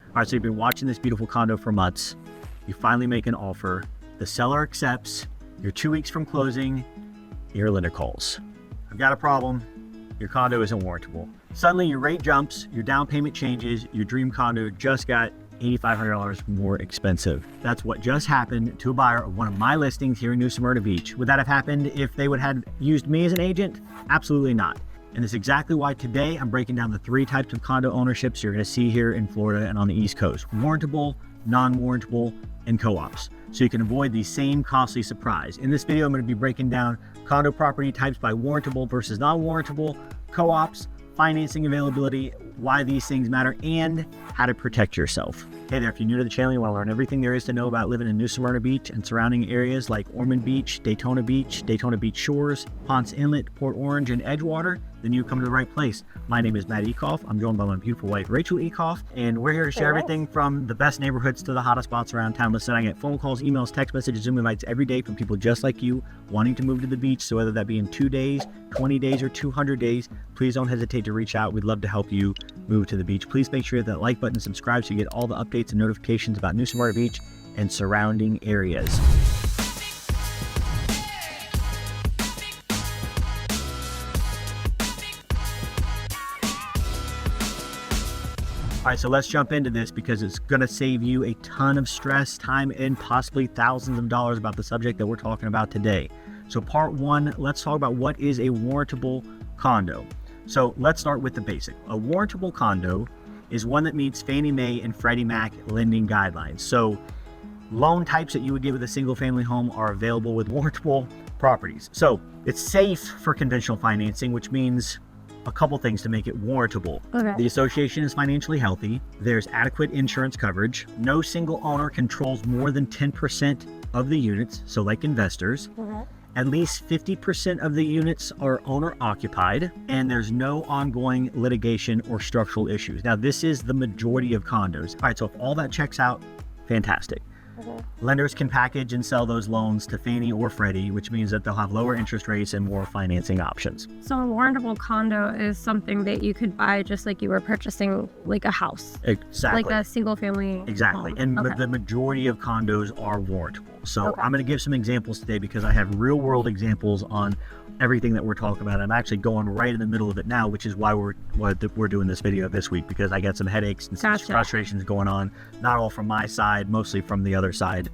All right, so you've been watching this beautiful condo for months. You finally make an offer. The seller accepts. You're 2 weeks from closing. Your lender calls. I've got a problem. Your condo isn't warrantable. Suddenly your rate jumps, your down payment changes, your dream condo just got $8,500 more expensive. That's what just happened to a buyer of one of my listings here in New Smyrna Beach. Would that have happened if they would have used me as an agent? Absolutely not. And that's exactly why today I'm breaking down the 3 types of condo ownerships you're gonna see here in Florida and on the East Coast: warrantable, non-warrantable, and co-ops. So you can avoid the same costly surprise. In this video, I'm gonna be breaking down condo property types by warrantable versus non-warrantable, co-ops, financing availability, why these things matter, and how to protect yourself. Hey there, if you're new to the channel, you want to learn everything there is to know about living in New Smyrna Beach and surrounding areas like Ormond Beach, Daytona Beach Shores, Ponce Inlet, Port Orange, and Edgewater, then you come to the right place. My name is Matt Ecoff. I'm joined by my beautiful wife, Rachel Ecoff, and we're here to share everything from the best neighborhoods to the hottest spots around town. Listen, I get phone calls, emails, text messages, Zoom invites every day from people just like you wanting to move to the beach. So whether that be in 2 days, 20 days, or 200 days, please don't hesitate to reach out. We'd love to help you move to the beach. Please make sure you hit that like button and subscribe so you get all the updates and notifications about New Smyrna Beach and surrounding areas. All right, so let's jump into this because it's gonna save you a ton of stress, time, and possibly thousands of dollars about the subject that we're talking about today. So part 1, let's talk about what is a warrantable condo. So let's start with the basic. A warrantable condo is one that meets Fannie Mae and Freddie Mac lending guidelines. So loan types that you would get with a single family home are available with warrantable properties. So it's safe for conventional financing, which means a couple things to make it warrantable. Okay. The association is financially healthy. There's adequate insurance coverage. No single owner controls more than 10% of the units, so like investors. At least 50% of the units are owner occupied, and there's no ongoing litigation or structural issues. Now, this is the majority of condos. All right, so if all that checks out, fantastic. Lenders can package and sell those loans to Fannie or Freddie, which means that they'll have lower interest rates and more financing options. So a warrantable condo is something that you could buy just like you were purchasing like a house. Exactly. Like a single family Exactly. home. And Okay. the majority of condos are warrantable. So Okay. I'm going to give some examples today because I have real world examples on everything that we're talking about. I'm actually going right in the middle of it now, which is why we're doing this video this week, because I got some headaches and some Gotcha. frustrations going on, not all from my side, mostly from the other side.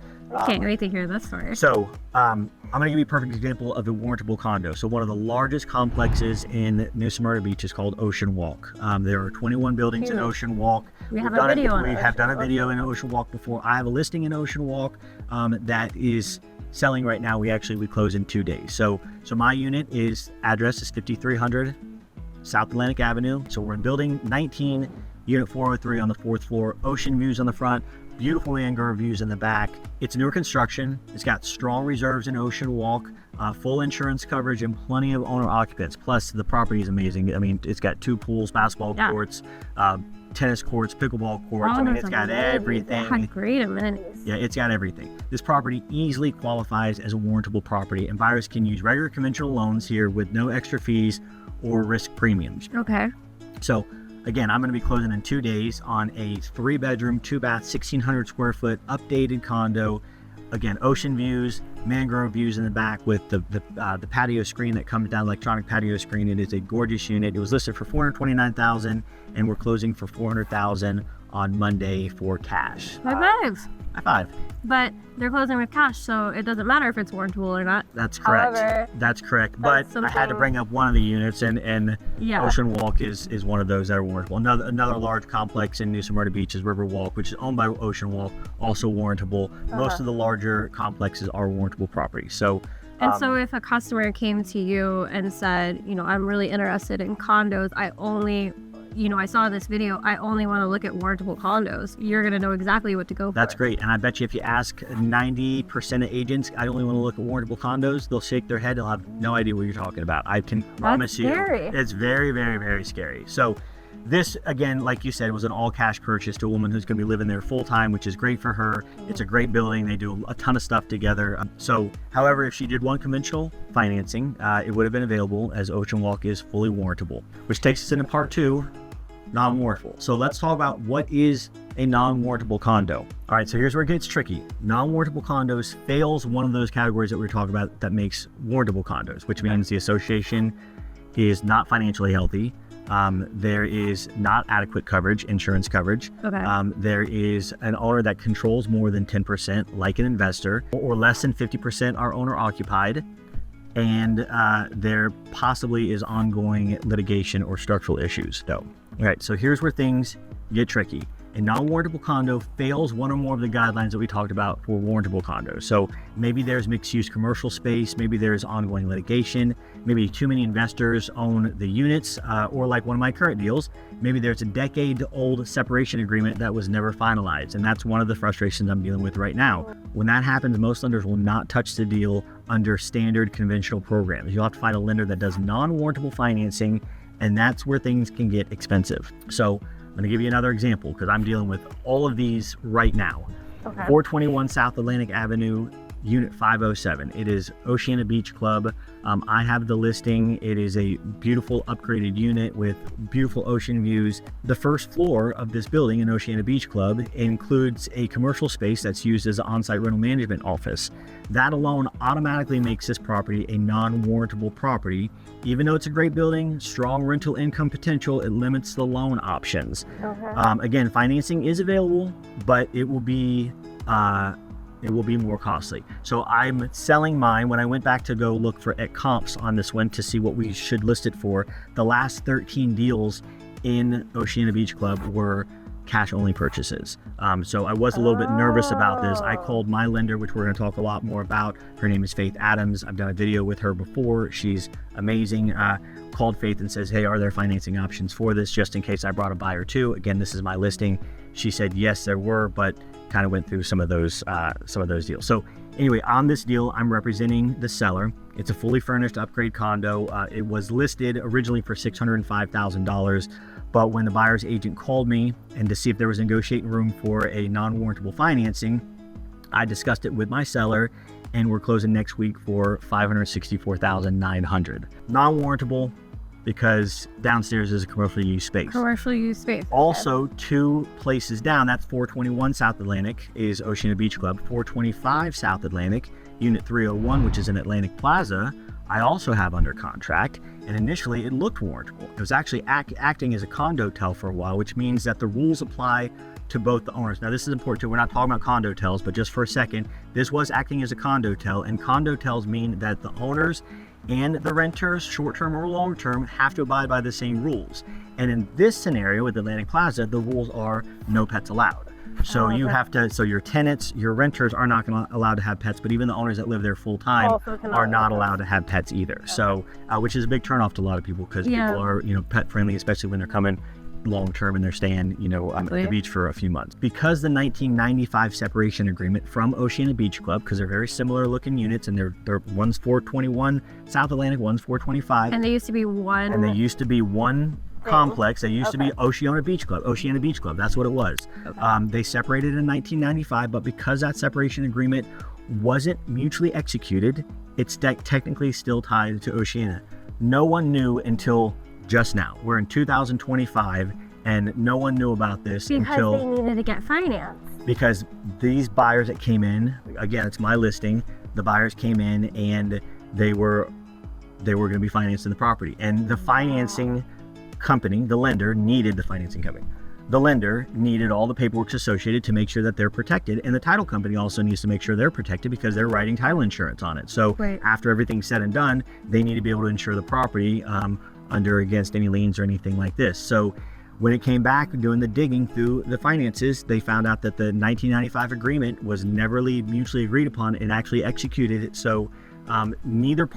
Can't wait to hear this story. So I'm going to give you a perfect example of a warrantable condo. So one of the largest complexes in New Smyrna Beach is called Ocean Walk. There are 21 buildings in Huge. Ocean Walk. We have a video on We it. have done a video in Ocean Walk before. I have a listing in Ocean Walk that is selling right now. We close in 2 days. So my unit address is 5300 South Atlantic Avenue. So we're in building 19, unit 403 on the 4th floor. Ocean views on the front, beautiful mangrove views in the back. It's newer construction. It's got strong reserves in Ocean Walk, full insurance coverage, and plenty of owner occupants. Plus, the property is amazing. I mean, it's got 2 pools, basketball courts, tennis courts, pickleball courts. I mean, it's got everything. It had great amenities. Yeah, it's got everything. This property easily qualifies as a warrantable property, and buyers can use regular conventional loans here with no extra fees or risk premiums. Okay. So again, I'm going to be closing in 2 days on a 3-bedroom, 2-bath, 1,600 square foot updated condo. Again, ocean views, mangrove views in the back with the patio screen that comes down, electronic patio screen. It is a gorgeous unit. It was listed for $429,000, and we're closing for $400,000 on Monday for cash. High five. High five. But they're closing with cash, so it doesn't matter if it's warrantable or not. That's correct. However, that's correct. But that's I had to something- bring up one of the units, and Yeah. Ocean Walk is one of those that are warrantable. Another large complex in New Smyrna Beach is River Walk, which is owned by Ocean Walk, also warrantable. Most of the larger complexes are warrantable properties. So. And so if a customer came to you and said, I'm really interested in condos, I saw this video, I only want to look at warrantable condos, you're going to know exactly what to go for. That's great. And I bet you if you ask 90% of agents, I only want to look at warrantable condos, they'll shake their head. They'll have no idea what you're talking about. I can promise you. Scary. It's very, very, very scary. So this, again, like you said, was an all-cash purchase to a woman who's going to be living there full-time, which is great for her. It's a great building. They do a ton of stuff together. So, however, if she did want conventional financing, it would have been available, as Ocean Walk is fully warrantable. Which takes us into part 2, Non-warrantable. So let's talk about what is a non-warrantable condo. All right, so here's where it gets tricky. Non-warrantable condos fails one of those categories that we were talking about that makes warrantable condos, which means the association is not financially healthy. There is not adequate coverage, insurance coverage. Okay. There is an owner that controls more than 10%, like an investor, or less than 50% are owner occupied. And there possibly is ongoing litigation or structural issues, though. All right, so here's where things get tricky. A non-warrantable condo fails one or more of the guidelines that we talked about for warrantable condos. So maybe there's mixed-use commercial space, maybe there's ongoing litigation, maybe too many investors own the units, or like one of my current deals, maybe there's a decade-old separation agreement that was never finalized, and that's one of the frustrations I'm dealing with right now. When that happens, most lenders will not touch the deal under standard conventional programs. You'll have to find a lender that does non-warrantable financing, and that's where things can get expensive. So I'm going to give you another example because I'm dealing with all of these right now. Okay. 421 South Atlantic Avenue, Unit 507. It is Oceana Beach Club. I have the listing. It is a beautiful upgraded unit with beautiful ocean views. The first floor of this building in Oceana Beach Club includes a commercial space that's used as an on-site rental management office. That alone automatically makes this property a non-warrantable property. Even though it's a great building, strong rental income potential, it limits the loan options. Okay. Again, financing is available, but it will be more costly. So I'm selling mine. When I went back to go look at comps on this one to see what we should list it for, the last 13 deals in Oceana Beach Club were cash only purchases. So I was a little bit nervous about this. I called my lender, which we're going to talk a lot more about. Her name is Faith Adams. I've done a video with her before. She's amazing. Called Faith and says, hey, are there financing options for this, just in case I brought a buyer too? Again, this is my listing. She said yes, there were, but kind of went through some of those deals. So anyway, on this deal, I'm representing the seller. It's a fully furnished upgrade condo. It was listed originally for $605,000, but when the buyer's agent called me and to see if there was negotiating room for a non-warrantable financing, I discussed it with my seller, and we're closing next week for $564,900. Non-warrantable because downstairs is a commercial use space. Commercial use space. Also, 2 places down, that's 421 South Atlantic is Oceana Beach Club. 425 South Atlantic, Unit 301, which is in Atlantic Plaza, I also have under contract. And initially, it looked warrantable. It was actually acting as a condo-tel for a while, which means that the rules apply to both the owners. Now, this is important too. We're not talking about condo-tels, but just for a second, this was acting as a condo-tel, and condo-tels mean that the owners and the renters, short-term or long-term, have to abide by the same rules. And in this scenario with Atlantic Plaza, the rules are no pets allowed. So you have to, so your tenants, your renters are not allowed to have pets, but even the owners that live there full time are not allowed to have pets either. Okay. So, which is a big turnoff to a lot of people because people are, pet friendly, especially when they're coming long term and they're staying, at the beach for a few months. Because the 1995 separation agreement from Oceana Beach Club, because they're very similar looking units, and they're one's 421 South Atlantic, one's 425, and they used to be one. Complex. They used to be Oceana Beach Club. Oceana Beach Club. That's what it was. Okay. They separated in 1995, but because that separation agreement wasn't mutually executed, it's technically still tied to Oceana. No one knew until just now. We're in 2025, and no one knew about this until they needed to get financed. Because these buyers that came in, again, it's my listing. The buyers came in and they were going to be financing the property, and the financing company, the lender, needed the financing company. The lender needed all the paperwork associated to make sure that they're protected, and the title company also needs to make sure they're protected because they're writing title insurance on it. So after everything's said and done, they need to be able to insure the property against any liens or anything like this. So when it came back doing the digging through the finances, they found out that the 1995 agreement was never mutually agreed upon and actually executed it. So neither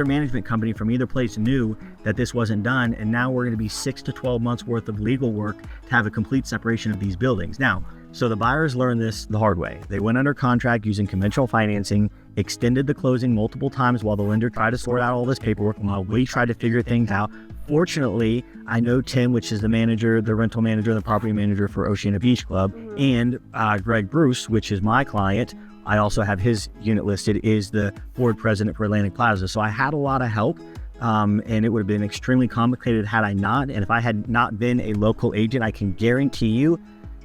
management company from either place knew that this wasn't done, and now we're going to be 6 to 12 months worth of legal work to have a complete separation of these buildings. Now, so the buyers learned this the hard way. They went under contract using conventional financing, extended the closing multiple times while the lender tried to sort out all this paperwork, while we tried to figure things out. Fortunately, I know Tim, which is the manager, the rental manager, the property manager for Oceana Beach Club, and Greg Bruce, which is my client. I also have his unit listed, is the board president for Atlantic Plaza. So I had a lot of help and it would have been extremely complicated had I not. And if I had not been a local agent, I can guarantee you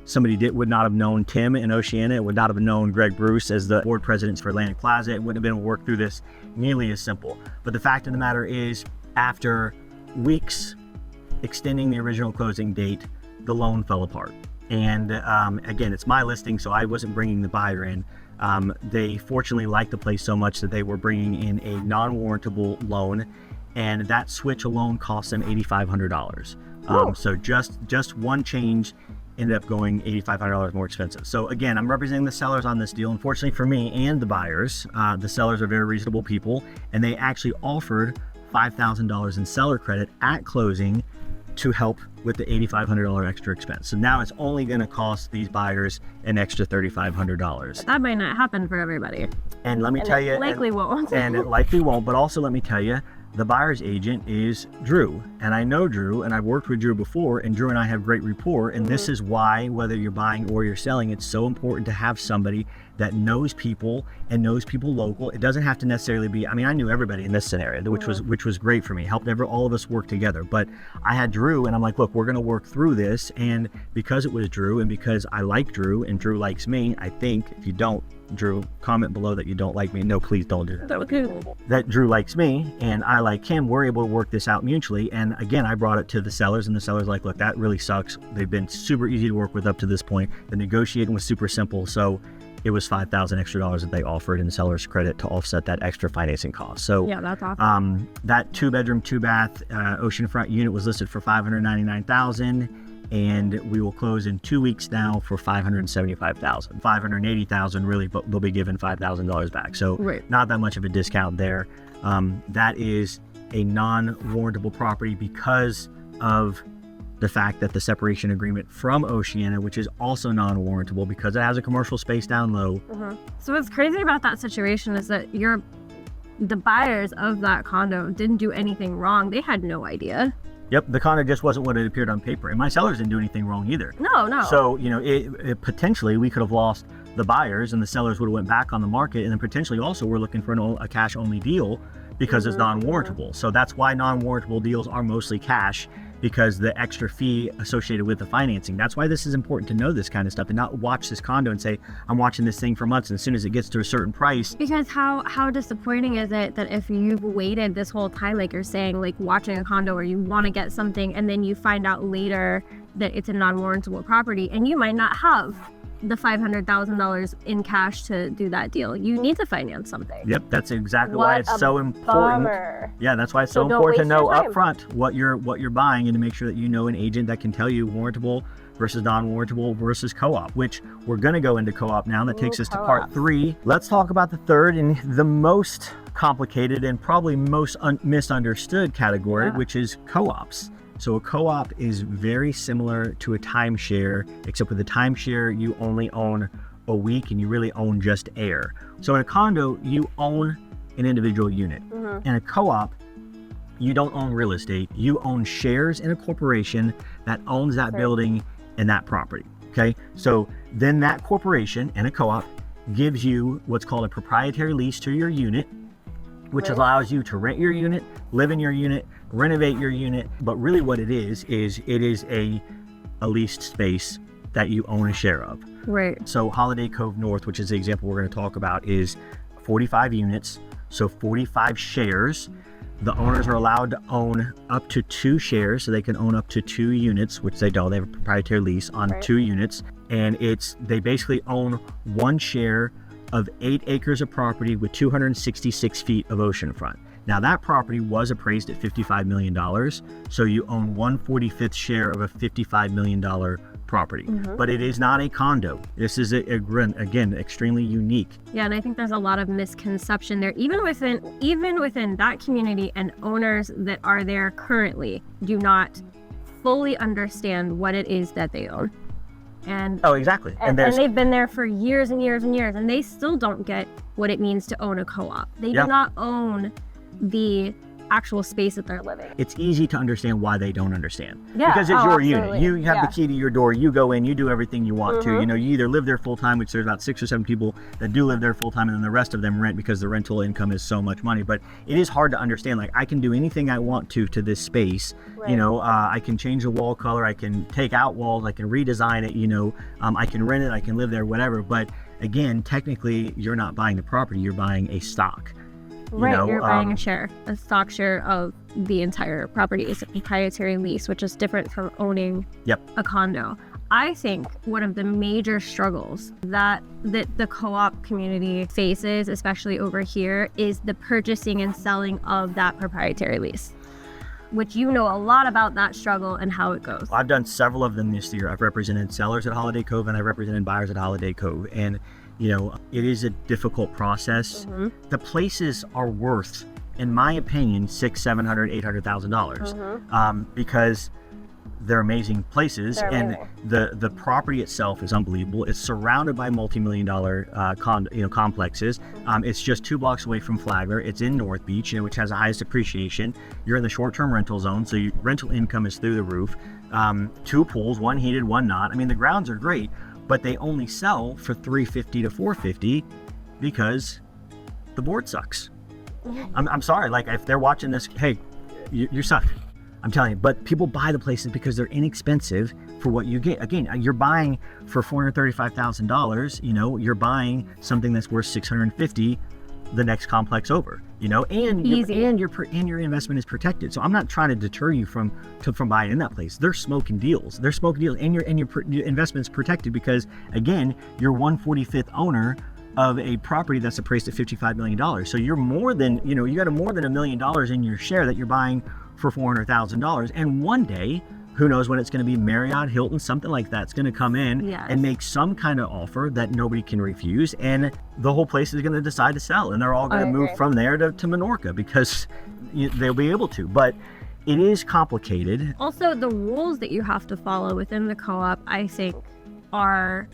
somebody would not have known Tim in Oceana. It would not have known Greg Bruce as the board presidents for Atlantic Plaza. It wouldn't have been able to work through this nearly as simple. But the fact of the matter is, after weeks extending the original closing date, the loan fell apart. And again, it's my listing, so I wasn't bringing the buyer in. They fortunately liked the place so much that they were bringing in a non-warrantable loan, and that switch alone cost them $8,500. So just one change ended up going $8,500 more expensive. So again, I'm representing the sellers on this deal. Unfortunately for me and the buyers, the sellers are very reasonable people, and they actually offered $5,000 in seller credit at closing to help with the $8,500 extra expense. So now it's only going to cost these buyers an extra $3,500. That might not happen for everybody. And let me tell you, likely won't. And it likely won't. But also let me tell you, the buyer's agent is Drew, and I know Drew, and I've worked with Drew before, and Drew and I have great rapport. And this is why, whether you're buying or you're selling, it's so important to have somebody that knows people and knows people local. It doesn't have to necessarily be, I mean, I knew everybody in this scenario, which was great for me, helped all of us work together. But I had Drew, and I'm like, look, we're going to work through this. And because it was Drew, and because I like Drew and Drew likes me, I think, if you don't, Drew, comment below that you don't like me. No, please don't do that. That was good. That Drew likes me and I like him. We're able to work this out mutually. And again, I brought it to the sellers, and the sellers like, look, that really sucks. They've been super easy to work with up to this point. The negotiating was super simple. So it was $5,000 extra that they offered in seller's credit to offset that extra financing cost. So yeah, that's awesome. That 2-bedroom, 2-bath oceanfront unit was listed for $599,000. And we will close in 2 weeks now for $575,000, $580,000 really, but they'll be given $5,000 back. So not that much of a discount there. That is a non-warrantable property because of the fact that the separation agreement from Oceana, which is also non-warrantable because it has a commercial space down low. So what's crazy about that situation is that the buyers of that condo didn't do anything wrong. They had no idea. Yep, the condo just wasn't what it appeared on paper, and my sellers didn't do anything wrong either. No. So, it potentially we could have lost the buyers, and the sellers would have went back on the market, and then potentially also we're looking for a cash-only deal because it's non-warrantable. So that's why non-warrantable deals are mostly cash, because the extra fee associated with the financing. That's why this is important to know this kind of stuff and not watch this condo and say, I'm watching this thing for months, and as soon as it gets to a certain price. Because how disappointing is it that if you've waited this whole time, like you're saying, like watching a condo or you want to get something, and then you find out later that it's a non-warrantable property, and you might not have the $500,000 in cash to do that deal. You need to finance something. Yep, that's exactly why it's so important. Bummer. Yeah, that's why it's so important to know up front what you're buying, and to make sure that you know an agent that can tell you warrantable versus non-warrantable versus co-op, which we're going to go into co-op now. That takes us to part 3. Let's talk about the third and the most complicated and probably most misunderstood category, which is co-ops. So a co-op is very similar to a timeshare, except with a timeshare, you only own a week and you really own just air. So in a condo, you own an individual unit. In a co-op, you don't own real estate. You own shares in a corporation that owns that building and that property. Okay. So then that corporation in a co-op gives you what's called a proprietary lease to your unit, which allows you to rent your unit, live in your unit, renovate your unit. But really what it is a leased space that you own a share of. Right. So Holiday Cove North, which is the example we're going to talk about, is 45 units. So 45 shares. The owners are allowed to own up to 2 shares, so they can own up to 2 units, which they don't. They have a proprietary lease on 2 units. And they basically own 1 share of 8 acres of property with 266 feet of oceanfront. Now that property was appraised at $55 million, so you own 1/45th share of a $55 million property. But it is not a condo. This is again extremely unique. Yeah, and I think there's a lot of misconception there, even within that community, and owners that are there currently do not fully understand what it is that they own. And exactly. And they've been there for years and years and years, and they still don't get what it means to own a co-op. They do not own the actual space that they're living. It's easy to understand why they don't understand. Yeah, because it's your unit. absolutely. You have the key to your door. You go in, you do everything you want to. You know, you either live there full time, which there's about 6 or 7 people that do live there full time, and then the rest of them rent because the rental income is so much money. But it is hard to understand. Like, I can do anything I want to this space. Right. You know, I can change the wall color. I can take out walls. I can redesign it. You know, I can rent it. I can live there, whatever. But again, technically, you're not buying the property. You're buying a stock. You're buying a stock share of the entire property. It's a proprietary lease, which is different from owning a condo. I think one of the major struggles that the co-op community faces, especially over here, is the purchasing and selling of that proprietary lease, which you know a lot about that struggle and how it goes. I've done several of them this year. I've represented sellers at Holiday Cove, and I've represented buyers at Holiday Cove. And you know, it is a difficult process. The places are worth, in my opinion, $600,000, $700,000, $800,000, because they're amazing places, and the property itself is unbelievable. It's surrounded by multi-million-dollar complexes. It's just 2 blocks away from Flagler. It's in North Beach, which has the highest appreciation. You're in the short-term rental zone, so your rental income is through the roof. 2 pools, 1 heated, 1 not. I mean, the grounds are great, but they only sell for $350 to $450 because the board sucks. I'm sorry, like, if they're watching this, hey, you suck. I'm telling you. But people buy the places because they're inexpensive for what you get. Again, you're buying for $435,000. You know, you're buying something that's worth $650 the next complex over. You know, and your investment is protected. So I'm not trying to deter you from buying in that place. They're smoking deals. And your investment is protected because, again, you're 145th owner of a property that's appraised at $55 million. So you're more than, you know, you got more than $1 million in your share that you're buying for $400,000. And one day, who knows when it's going to be, Marriott, Hilton, something like that's going to come in and make some kind of offer that nobody can refuse, and the whole place is going to decide to sell, and they're all going to move from there to Menorca because they'll be able to. But it is complicated. Also, the rules that you have to follow within the co-op, I think, are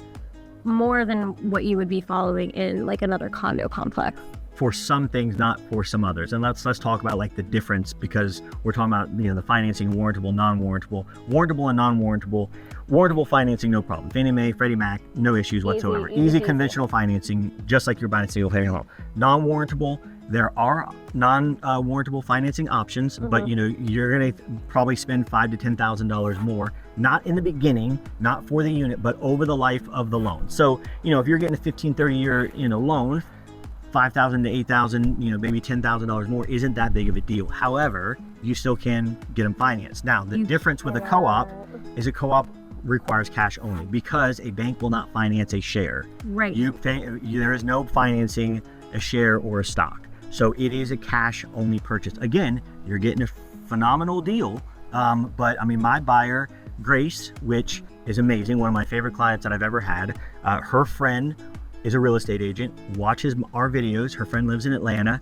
more than what you would be following in like another condo complex. For some things, not for some others. And let's talk about like the difference, because we're talking about, you know, the financing, warrantable, non-warrantable, warrantable and non-warrantable. Warrantable financing, no problem. Fannie Mae, Freddie Mac, no issues whatsoever. Easy conventional financing, just like you're buying a single family home. Non-warrantable, there are non-warrantable financing options, but you know, you're gonna probably spend $5,000 to $10,000 more, not in the beginning, not for the unit, but over the life of the loan. So, you know, if you're getting a 15, 30 year, you know, loan, $5,000 to $8,000, you know, maybe $10,000 more isn't that big of a deal. However, you still can get them financed. Now, the difference with a co-op is a co-op requires cash only, because a bank will not finance a share. Right. There is no financing a share or a stock. So it is a cash only purchase. Again, you're getting a phenomenal deal. But I mean, my buyer, Grace, which is amazing, one of my favorite clients that I've ever had, her friend is a real estate agent, watches our videos. Her friend lives in Atlanta.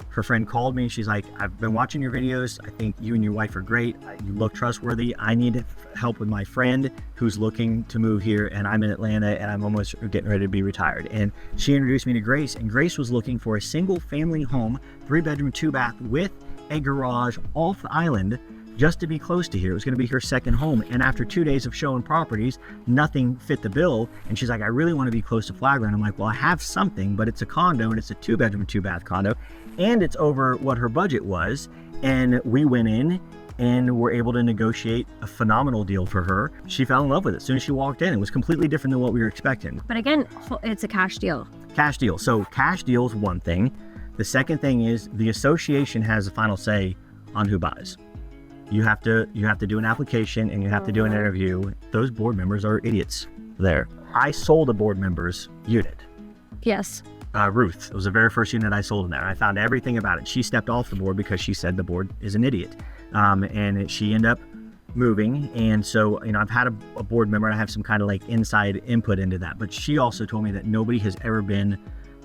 Her friend called me and she's like, I've been watching your videos. I think you and your wife are great. You look trustworthy. I need help with my friend who's looking to move here, and I'm in Atlanta and I'm almost getting ready to be retired. And she introduced me to Grace, and Grace was looking for a single family home, 3-bedroom, 2-bath with a garage off the island, just to be close to here. It was going to be her second home. And after 2 days of showing properties, nothing fit the bill. And she's like, I really want to be close to Flagler. And I'm like, well, I have something, but it's a condo, and it's a 2-bedroom, 2-bath condo, and it's over what her budget was. And we went in and were able to negotiate a phenomenal deal for her. She fell in love with it as soon as she walked in. It was completely different than what we were expecting. But again, it's a cash deal. Cash deal. So cash deal is one thing. The second thing is the association has the final say on who buys. You have to do an application, and you have to do an interview. Those board members are idiots there. I sold a board member's unit. Yes. Ruth. It was the very first unit I sold in there. I found everything about it. She stepped off the board because she said the board is an idiot. And she ended up moving. And so, you know, I've had a board member, and I have some kind of like inside input into that. But she also told me that nobody has ever been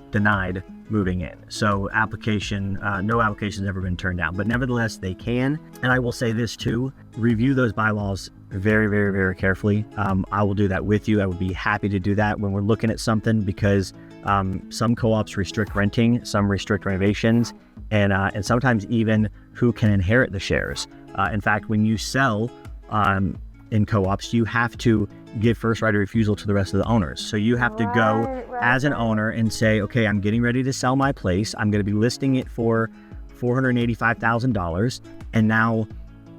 denied moving in. So no application has ever been turned down, but nevertheless they can. And I will say this too, review those bylaws very, very, very carefully. I will do that with you. I would be happy to do that when we're looking at something, because some co-ops restrict renting, some restrict renovations, and sometimes even who can inherit the shares. In fact, when you sell in co-ops, you have to give first right of refusal to the rest of the owners. So you have to go as an owner and say, okay, I'm getting ready to sell my place. I'm going to be listing it for $485,000. And now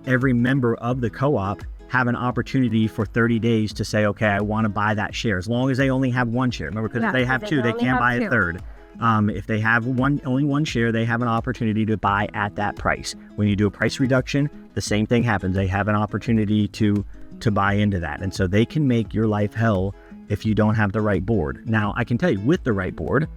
every member of the co-op have an opportunity for 30 days to say, okay, I want to buy that share, as long as they only have one share. Remember, because if they have two, they can't buy a third. If they have only one share, they have an opportunity to buy at that price. When you do a price reduction, the same thing happens. They have an opportunity to buy into that. And so they can make your life hell if you don't have the right board. Now, I can tell you, with the right board,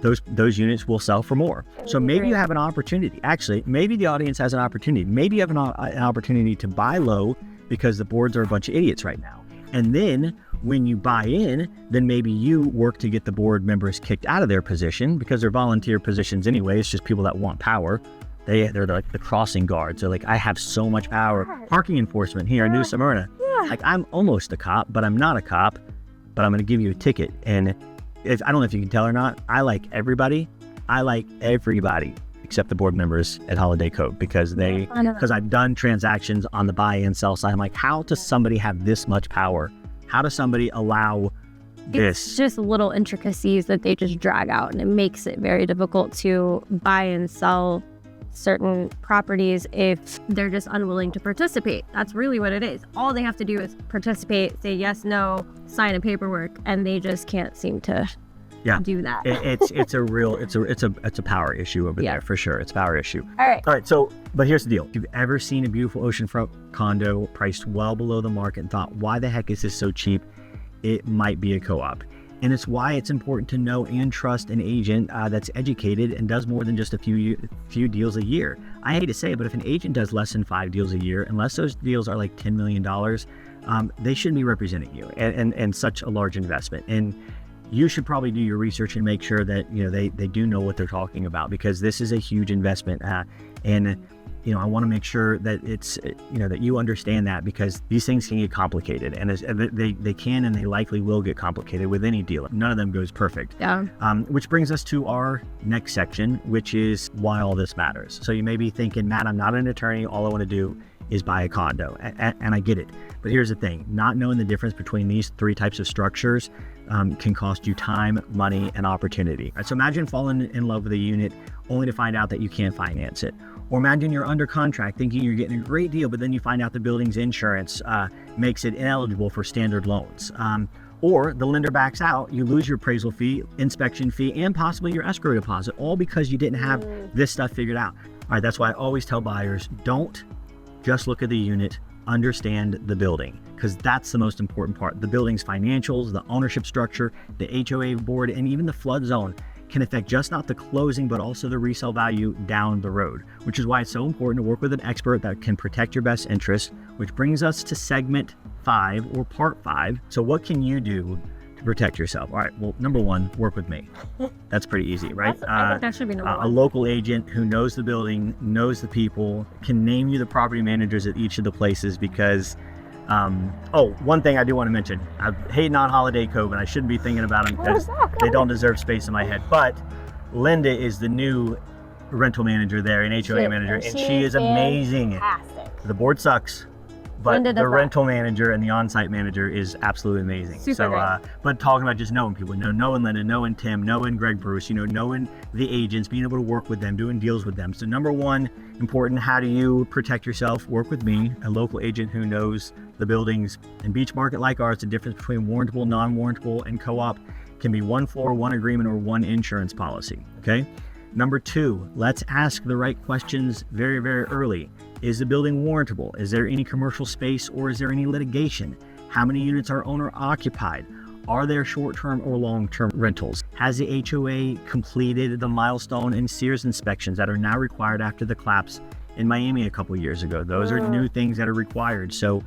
those units will sell for more. So maybe you have an opportunity. Actually, maybe the audience has an opportunity. Maybe you have an opportunity to buy low because the boards are a bunch of idiots right now. And then when you buy in, then maybe you work to get the board members kicked out of their position, because they're volunteer positions anyway. It's just people that want power. They're like the crossing guards. They're like, I have so much power. Parking enforcement here in New Smyrna. Like, I'm almost a cop, but I'm not a cop, but I'm going to give you a ticket. And I don't know if you can tell or not, I like everybody. I like everybody except the board members at Holiday Code, because I've done transactions on the buy and sell side. I'm like, how does somebody have this much power? How does somebody allow this? It's just little intricacies that they just drag out, and it makes it very difficult to buy and sell certain properties if they're just unwilling to participate. That's really what it is. All they have to do is participate, say yes, no, sign a paperwork, and they just can't seem to do that. It's a power issue over there for sure. It's a power issue. All right. So, but here's the deal. If you've ever seen a beautiful oceanfront condo priced well below the market and thought, why the heck is this so cheap? It might be a co-op. And it's why it's important to know and trust an agent that's educated and does more than just a few deals a year. I hate to say it, but if an agent does less than 5 deals a year, unless those deals are like $10 million, they shouldn't be representing you and such a large investment. And you should probably do your research and make sure that they do know what they're talking about, because this is a huge investment. And I want to make sure that it's that you understand that, because these things can get complicated, and they can and they likely will get complicated with any deal. None of them goes perfect. Which brings us to our next section, which is why all this matters. So you may be thinking, Matt, I'm not an attorney. All I want to do is buy a condo, and I get it. But here's the thing: not knowing the difference between these three types of structures can cost you time, money, and opportunity. So imagine falling in love with a unit only to find out that you can't finance it. Or imagine you're under contract thinking you're getting a great deal, but then you find out the building's insurance makes it ineligible for standard loans. Or the lender backs out, you lose your appraisal fee, inspection fee, and possibly your escrow deposit, all because you didn't have this stuff figured out. All right, that's why I always tell buyers, don't just look at the unit, understand the building, because that's the most important part. The building's financials, the ownership structure, the HOA board, and even the flood zone can affect just not the closing, but also the resale value down the road, which is why it's so important to work with an expert that can protect your best interest, which brings us to segment 5 or part 5. So what can you do to protect yourself? All right, well, number 1, work with me. That's pretty easy, right? I think that should be number 1. A local agent who knows the building, knows the people, can name you the property managers at each of the places, because one thing I do want to mention, I'm hating on Holiday Cove, and I shouldn't be thinking about them because they don't deserve space in my head. But Linda is the new rental manager there, an HOA manager, and she is amazing. Fantastic. The board sucks, but the rental manager and the on-site manager is absolutely amazing. Super great. But talking about just knowing people, knowing Linda, knowing Tim, knowing Greg Bruce, knowing the agents, being able to work with them, doing deals with them. So number 1, important, how do you protect yourself? Work with me, a local agent who knows the buildings. In beach market like ours, the difference between warrantable, non-warrantable, and co-op can be 1 floor, 1 agreement, or 1 insurance policy, okay? Number 2, let's ask the right questions very, very early. Is the building warrantable? Is there any commercial space, or is there any litigation? How many units are owner occupied? Are there short-term or long-term rentals? Has the HOA completed the Milestone and Sears inspections that are now required after the collapse in Miami a couple years ago? Those are new things that are required. So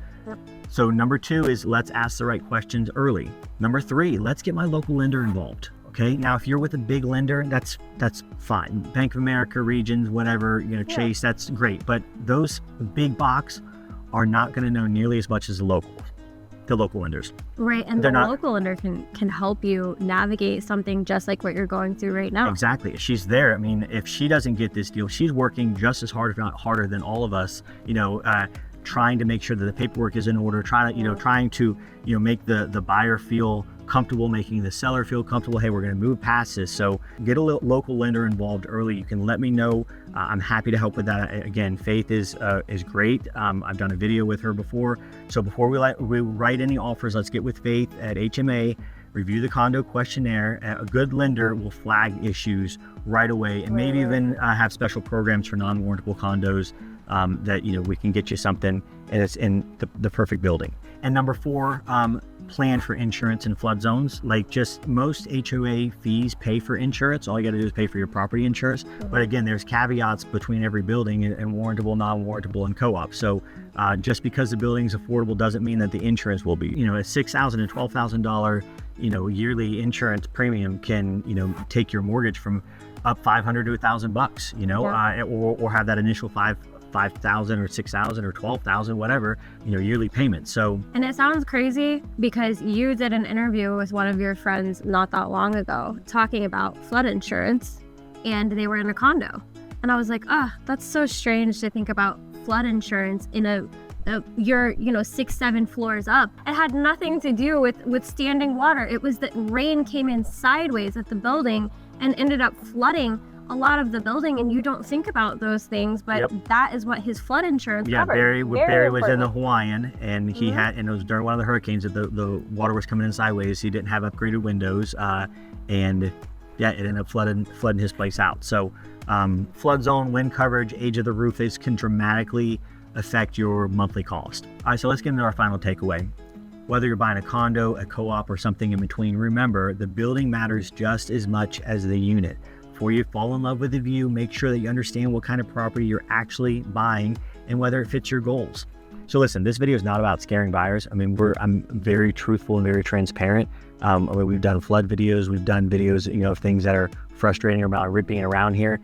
number 2 is let's ask the right questions early. Number 3, let's get my local lender involved. Okay, now if you're with a big lender, that's fine. Bank of America, Regions, whatever, Chase, that's great. But those big box are not going to know nearly as much as the local. the local lenders. Right, and They're the not- local lender can help you navigate something just like what you're going through right now. Exactly. She's there. I mean, if she doesn't get this deal, she's working just as hard, if not harder, than all of us, trying to make sure that the paperwork is in order, trying to make the buyer feel comfortable, making the seller feel comfortable. Hey, we're going to move past this. So get a local lender involved early. You can let me know. I'm happy to help with that. Again, Faith is great. I've done a video with her before. So before we write any offers, let's get with Faith at HMA, review the condo questionnaire. A good lender will flag issues right away, and maybe even have special programs for non-warrantable condos that we can get you something and it's in the perfect building. And number 4, plan for insurance in flood zones. Like, just most HOA fees pay for insurance. All you got to do is pay for your property insurance. But again, there's caveats between every building and warrantable, non-warrantable, and co-op. So just because the building's affordable doesn't mean that the insurance will be. A $6,000 and $12,000 yearly insurance premium can take your mortgage from up $500 to $1,000, or have that initial $5,000 or $6,000 or $12,000, whatever, yearly payment. So, and it sounds crazy because you did an interview with one of your friends not that long ago talking about flood insurance, and they were in a condo. And I was like, that's so strange to think about flood insurance in you're 6-7 floors up. It had nothing to do with standing water. It was that rain came in sideways at the building and ended up flooding a lot of the building, and you don't think about those things, but that is what his flood insurance covered. Barry was in the Hawaiian, and he had, and it was during one of the hurricanes that the water was coming in sideways. He didn't have upgraded windows, and it ended up flooding his place out. So flood zone, wind coverage, age of the roof, this can dramatically affect your monthly cost. All right, so let's get into our final takeaway. Whether you're buying a condo, a co-op, or something in between, remember the building matters just as much as the unit. Before you fall in love with the view, make sure that you understand what kind of property you're actually buying and whether it fits your goals. So listen, this video is not about scaring buyers. I mean, I'm very truthful and very transparent. We've done flood videos, we've done videos, of things that are frustrating or about ripping around here.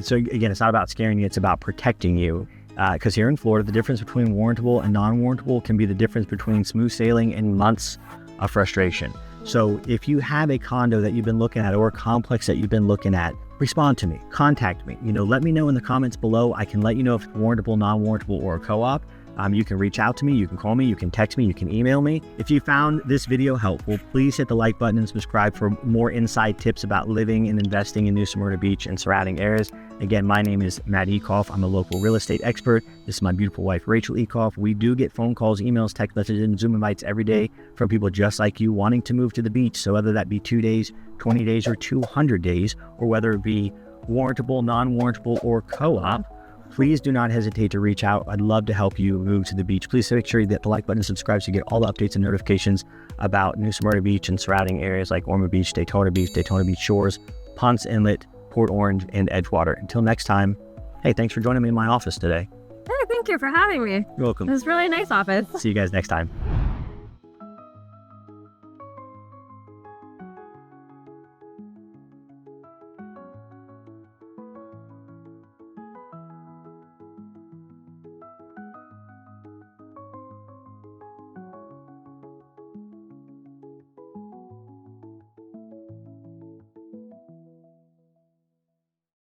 So again, it's not about scaring you, it's about protecting you. Because here in Florida, the difference between warrantable and non-warrantable can be the difference between smooth sailing and months of frustration. So if you have a condo that you've been looking at or a complex that you've been looking at, respond to me, contact me. Let me know in the comments below. I can let you know if it's warrantable, non-warrantable, or a co-op. You can reach out to me, you can call me, you can text me, you can email me. If you found this video helpful, please hit the like button and subscribe for more inside tips about living and investing in New Smyrna Beach and surrounding areas. Again, my name is Matt Ekoff. I'm a local real estate expert. This is my beautiful wife, Rachel Ekoff. We do get phone calls, emails, text messages, and Zoom invites every day from people just like you wanting to move to the beach. So whether that be 2 days, 20 days, or 200 days, or whether it be warrantable, non-warrantable, or co-op, please do not hesitate to reach out. I'd love to help you move to the beach. Please make sure you hit the like button and subscribe so you get all the updates and notifications about New Smyrna Beach and surrounding areas like Ormond Beach, Daytona Beach Shores, Ponce Inlet, Port Orange, and Edgewater. Until next time, hey, thanks for joining me in my office today. Hey, thank you for having me. You're welcome. It was a really nice office. See you guys next time.